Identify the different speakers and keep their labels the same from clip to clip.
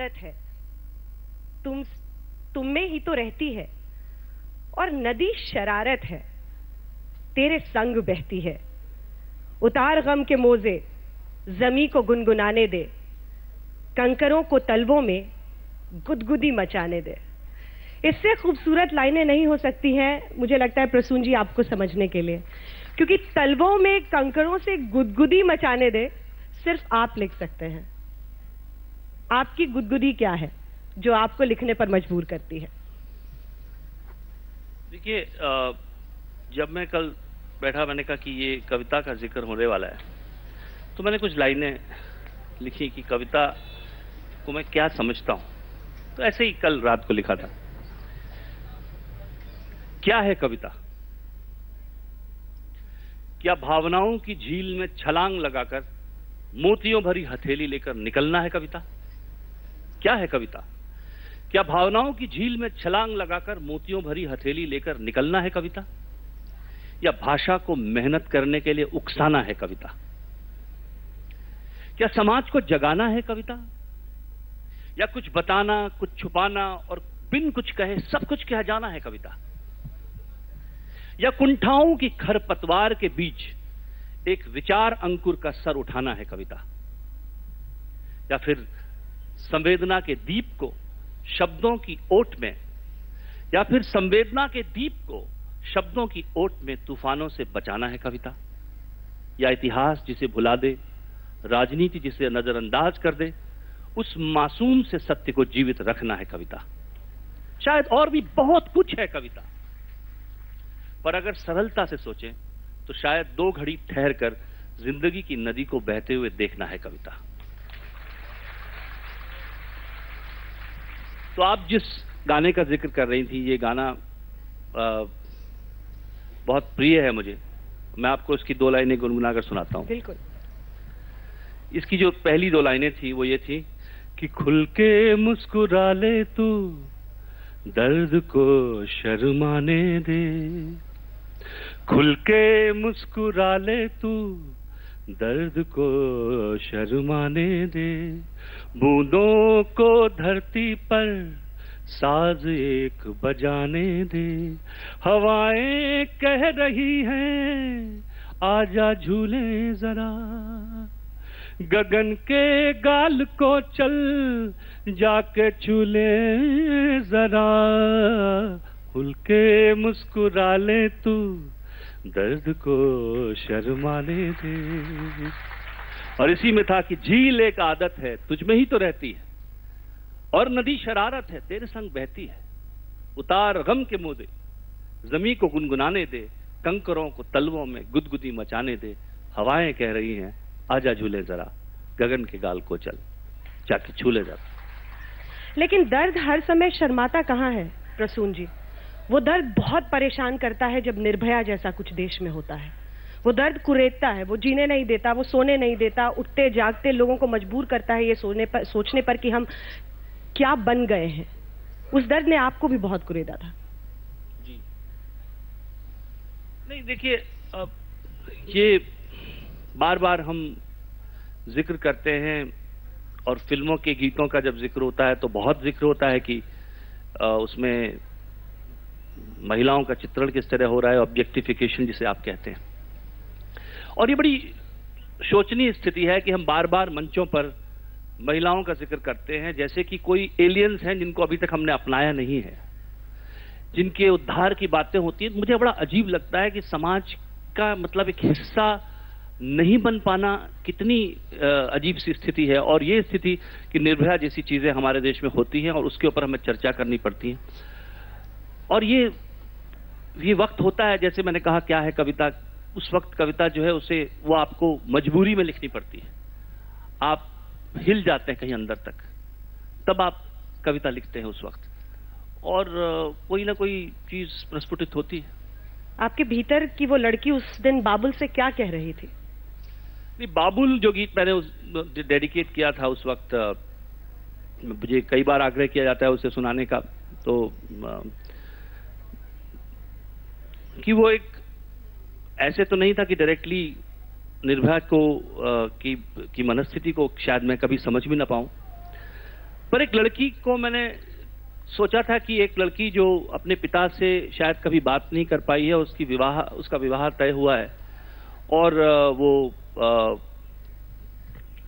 Speaker 1: शरारत है, तुम में ही तो रहती है, और नदी शरारत है, तेरे संग बहती है। उतार गम के मोजे, जमी को गुनगुनाने दे, कंकरों को तलवों में गुदगुदी मचाने दे। इससे खूबसूरत लाइनें नहीं हो सकती हैं, मुझे लगता है प्रसून जी, आपको समझने के लिए, क्योंकि तलवों में कंकरों से गुदगुदी मचाने दे सिर्फ आप लिख सकते हैं। आपकी गुदगुदी क्या है जो आपको लिखने पर मजबूर करती है?
Speaker 2: देखिए, जब मैं कल बैठा, मैंने कहा कि ये कविता का जिक्र होने वाला है, तो मैंने कुछ लाइनें लिखी कि कविता को मैं क्या समझता हूं। तो ऐसे ही कल रात को लिखा था। क्या है कविता? क्या भावनाओं की झील में छलांग लगाकर मोतियों भरी हथेली लेकर निकलना है कविता? क्या है कविता? क्या भावनाओं की झील में छलांग लगाकर मोतियों भरी हथेली लेकर निकलना है कविता? या भाषा को मेहनत करने के लिए उकसाना है कविता? क्या समाज को जगाना है कविता? या कुछ बताना, कुछ छुपाना और बिन कुछ कहे सब कुछ कह जाना है कविता? या कुंठाओं की खरपतवार के बीच एक विचार अंकुर का सर उठाना है कविता? या फिर संवेदना के दीप को शब्दों की ओट में, या फिर संवेदना के दीप को शब्दों की ओट में तूफानों से बचाना है कविता? या इतिहास जिसे भुला दे, राजनीति जिसे नजरअंदाज कर दे, उस मासूम से सत्य को जीवित रखना है कविता? शायद और भी बहुत कुछ है कविता, पर अगर सरलता से सोचें तो शायद 2 घड़ी ठहर कर जिंदगी की नदी को बहते हुए देखना है कविता। तो आप जिस गाने का जिक्र कर रही थी, ये गाना बहुत प्रिय है मुझे। मैं आपको इसकी 2 लाइनें गुनगुना कर सुनाता हूं।
Speaker 1: बिल्कुल।
Speaker 2: इसकी जो पहली 2 लाइनें थी वो ये थी कि खुल के मुस्कुरा ले तू, दर्द को शर्माने दे। खुल के मुस्कुरा ले तू, दर्द को शर्माने दे। बूंदों को धरती पर साज एक बजाने दे। हवाएं कह रही हैं आजा झूले जरा, गगन के गाल को चल जाके झूले जरा। खुल के मुस्कुरा ले तू, दर्द को शर्माने दे। और इसी में था कि झील एक आदत है, तुझ में ही तो रहती है, और नदी शरारत है, तेरे संग बहती है। उतार गम के मोजे, जमी को गुनगुनाने दे, कंकरों को तलवों में गुदगुदी मचाने दे। हवाएं कह रही हैं आजा झूले जरा, गगन के गाल को चल जाके छूले जरा।
Speaker 1: लेकिन दर्द हर समय शर्माता कहाँ है प्रसून जी? वो दर्द बहुत परेशान करता है जब निर्भया जैसा कुछ देश में होता है। वो दर्द कुरेदता है, वो जीने नहीं देता, वो सोने नहीं देता, उठते जागते लोगों को मजबूर करता है ये सोचने पर कि हम क्या बन गए हैं। उस दर्द ने आपको भी बहुत कुरेदा था।
Speaker 2: जी नहीं, देखिए, ये बार बार हम जिक्र करते हैं, और फिल्मों के गीतों का जब जिक्र होता है तो बहुत जिक्र होता है कि उसमें महिलाओं का चित्रण किस तरह हो रहा है, ऑब्जेक्टिफिकेशन जिसे आप कहते हैं। और ये बड़ी शोचनीय स्थिति है कि हम बार बार मंचों पर महिलाओं का जिक्र करते हैं जैसे कि कोई एलियंस हैं जिनको अभी तक हमने अपनाया नहीं है, जिनके उद्धार की बातें होती हैं। मुझे बड़ा अजीब लगता है कि समाज का मतलब एक हिस्सा नहीं बन पाना कितनी अजीब सी स्थिति है। और ये स्थिति कि निर्भया जैसी चीजें हमारे देश में होती हैं और उसके ऊपर हमें चर्चा करनी पड़ती है। और ये वक्त होता है, जैसे मैंने कहा क्या है कविता, उस वक्त कविता जो है उसे वो आपको मजबूरी में लिखनी पड़ती है। आप हिल जाते हैं कहीं अंदर तक, तब आप कविता लिखते हैं उस वक्त, और कोई ना कोई चीज प्रस्फुटित होती है।
Speaker 1: आपके भीतर की वो लड़की उस दिन बाबुल से क्या कह रही थी?
Speaker 2: नहीं, बाबुल जो गीत मैंने डेडिकेट किया था उस वक्त, मुझे कई बार आग्रह किया जाता है उसे सुनाने का, तो कि वो एक ऐसे तो नहीं था कि डायरेक्टली निर्भया को की मनस्थिति को शायद मैं कभी समझ भी ना पाऊं, पर एक लड़की को मैंने सोचा था कि एक लड़की जो अपने पिता से शायद कभी बात नहीं कर पाई है, उसका विवाह तय हुआ है और वो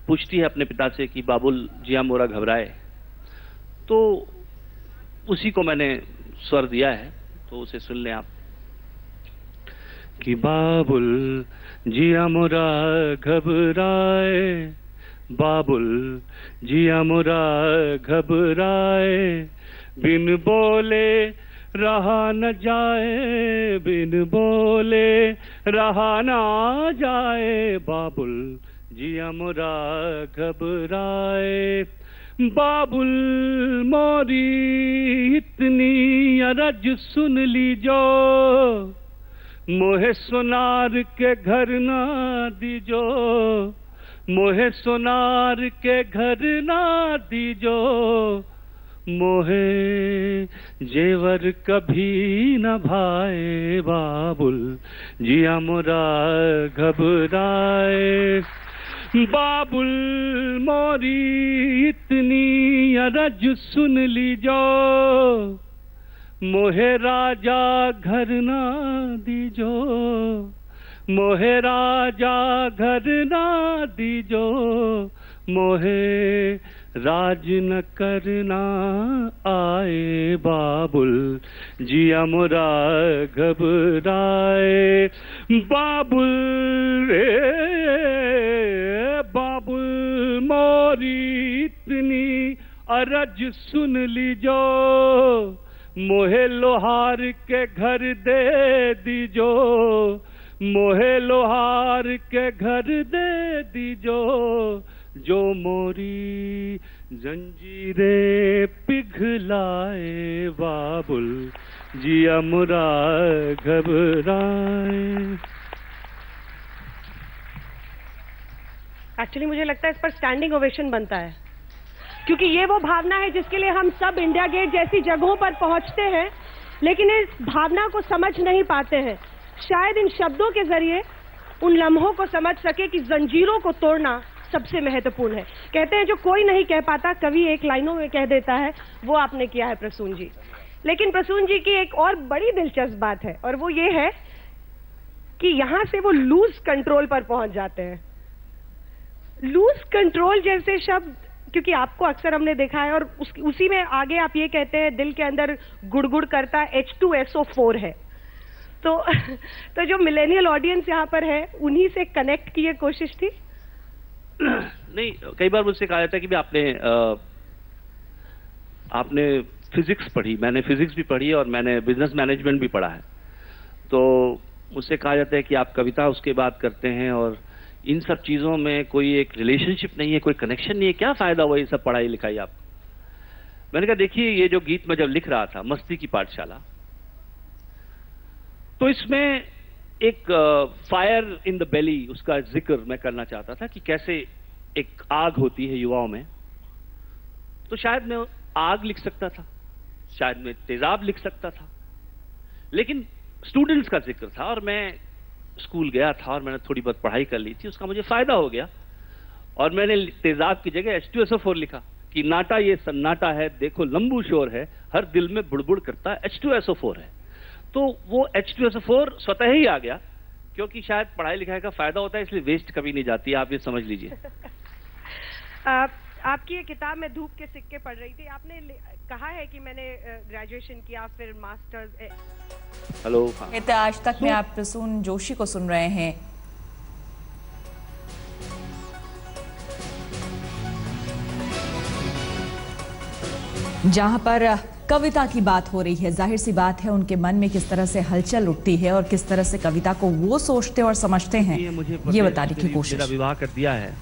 Speaker 2: पूछती है अपने पिता से कि बाबुल जिया मोरा घबराए, तो उसी को मैंने स्वर दिया है, तो उसे सुन लें आप। कि बाबुल जिया मोरा घबराए, बाबुल जिया मोरा घबराए, बिन बोले रहा न जाए, बिन बोले रहा न जाए, बाबुल जिया मोरा घबराए। बाबुल मोरी इतनी अरज सुन लीजो, मोहे सोनार के घर ना दीजो, मोहे सोनार के घर ना दीजो, मोहे जेवर कभी न भाए, बाबुल जिया मोरा घबराए। बाबुल मोरी इतनी अरज सुन लीजो, मोहे राजा घर ना दीजो, मोहे राजा घर ना दीजो, मोहे राज न करना आए, बाबुल जिया मोरा घबराए। बाबुल रे बाबुल मोरी इतनी अरज सुन लीजो, मोहे लोहार के घर दे दीजो, मोहे लोहार के घर दे दीजो, जो मोरी जंजीरे पिघलाए, बाबुल जिया मोरा घबराए।
Speaker 1: एक्चुअली मुझे लगता है इस पर स्टैंडिंग ओवेशन बनता है, क्योंकि ये वो भावना है जिसके लिए हम सब इंडिया गेट जैसी जगहों पर पहुंचते हैं, लेकिन इस भावना को समझ नहीं पाते हैं। शायद इन शब्दों के जरिए उन लम्हों को समझ सके कि जंजीरों को तोड़ना सबसे महत्वपूर्ण है। कहते हैं जो कोई नहीं कह पाता कवि एक लाइनों में कह देता है, वो आपने किया है प्रसून जी। लेकिन प्रसून जी की एक और बड़ी दिलचस्प बात है, और वो ये है कि यहां से वो लूज कंट्रोल पर पहुंच जाते हैं। लूज कंट्रोल जैसे शब्द, क्योंकि आपको अक्सर हमने देखा है, और उसी में आगे आप ये कहते हैं दिल के अंदर गुड़गुड़ करता H2SO4 है। तो जो मिलेनियल ऑडियंस यहाँ पर है उन्हीं से कनेक्ट की ये कोशिश थी।
Speaker 2: नहीं, कई बार मुझसे कहा जाता है कि आपने फिजिक्स पढ़ी, मैंने फिजिक्स भी पढ़ी और मैंने बिजनेस मैनेजमेंट भी पढ़ा है, तो मुझसे कहा जाता है कि आप कविता उसके बाद करते हैं और इन सब चीजों में कोई एक रिलेशनशिप नहीं है, कोई कनेक्शन नहीं है, क्या फायदा हुआ ये सब पढ़ाई लिखाई आप। मैंने कहा देखिए, ये जो गीत मैं जब लिख रहा था मस्ती की पाठशाला, तो इसमें एक फायर इन द बेली, उसका जिक्र मैं करना चाहता था कि कैसे एक आग होती है युवाओं में। तो शायद मैं आग लिख सकता था, शायद मैं तेजाब लिख सकता था, लेकिन स्टूडेंट्स का जिक्र था और मैं स्कूल गया था और मैंने थोड़ी बहुत पढ़ाई कर ली थी, उसका मुझे फायदा हो गया और मैंने तेजाब की जगह H2SO4 लिखा कि नाटा ये सन्नाटा है, देखो लंबू शोर है, हर दिल में बुड़बुड़ करता है, H2SO4 है। तो वो H2SO4 स्वतः ही आ गया, क्योंकि शायद पढ़ाई लिखाई का फायदा होता है, इसलिए वेस्ट कभी नहीं जाती, आप ये समझ लीजिए।
Speaker 1: आपकी ये किताब में धूप के सिक्के पढ़ रही थी, आपने कहा है कि मैंने ग्रेजुएशन किया, फिर मास्टर्स।
Speaker 2: हेलो,
Speaker 3: आज तक में आप प्रसून जोशी को सुन रहे हैं। जहां पर कविता की बात हो रही है, जाहिर सी बात है उनके मन में किस तरह से हलचल उठती है और किस तरह से कविता को वो सोचते और समझते हैं, ये बताने की कोशिश।
Speaker 2: मेरा विवाह कर दिया है,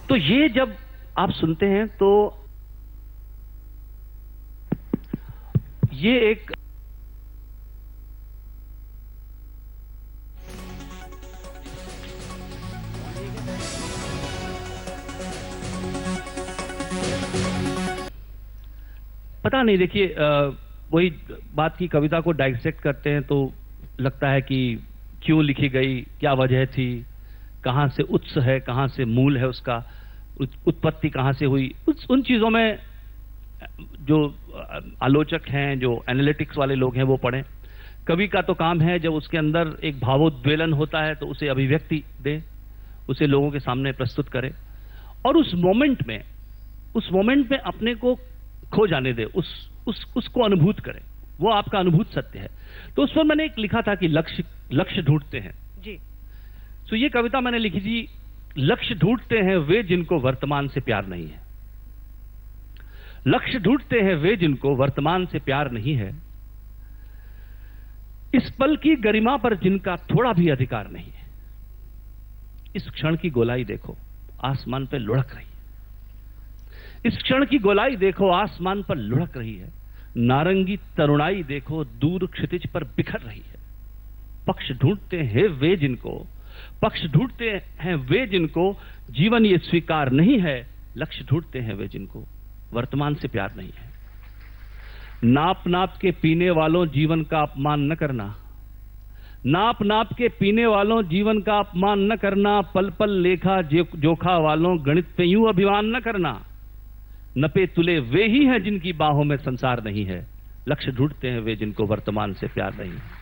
Speaker 2: तो ये जब आप सुनते हैं तो ये एक पता नहीं, देखिए वही बात की, कविता को डाइसेक्ट करते हैं तो लगता है कि क्यों लिखी गई, क्या वजह थी, कहाँ से उत्स है, कहाँ से मूल है उसका, उत्पत्ति कहाँ से हुई, उन चीज़ों में जो आलोचक हैं, जो एनालिटिक्स वाले लोग हैं, वो पढ़ें। कवि का तो काम है जब उसके अंदर एक भावोद्वेलन होता है तो उसे अभिव्यक्ति दे, उसे लोगों के सामने प्रस्तुत करे और उस मोमेंट में अपने को खो जाने दे, उसको अनुभूत करे। वो आपका अनुभूत सत्य है। तो उस पर मैंने एक लिखा था कि लक्ष्य ढूंढते हैं
Speaker 1: जी।
Speaker 2: तो ये कविता मैंने लिखी थी, लक्ष्य ढूंढते हैं वे जिनको वर्तमान से प्यार नहीं है। लक्ष्य ढूंढते हैं वे जिनको वर्तमान से प्यार नहीं है, इस पल की गरिमा पर जिनका थोड़ा भी अधिकार नहीं है। इस क्षण की गोलाई देखो, आसमान पर लुढ़क रही है। इस क्षण की गोलाई देखो, आसमान पर लुढ़क रही है। नारंगी तरुणाई देखो, दूर क्षितिज पर बिखर रही है। पक्ष ढूंढते हैं वे जिनको जीवन ये स्वीकार नहीं है। लक्ष्य ढूंढते हैं वे जिनको वर्तमान से प्यार नहीं है। नाप नाप के पीने वालों जीवन का अपमान न करना। नाप नाप के पीने वालों जीवन का अपमान न करना। पल पल लेखा जोखा वालों गणित पे यूं अभिमान न करना। नपे तुले वे ही हैं जिनकी बाहों में संसार नहीं है। लक्ष्य ढूंढते हैं वे जिनको वर्तमान से प्यार नहीं है।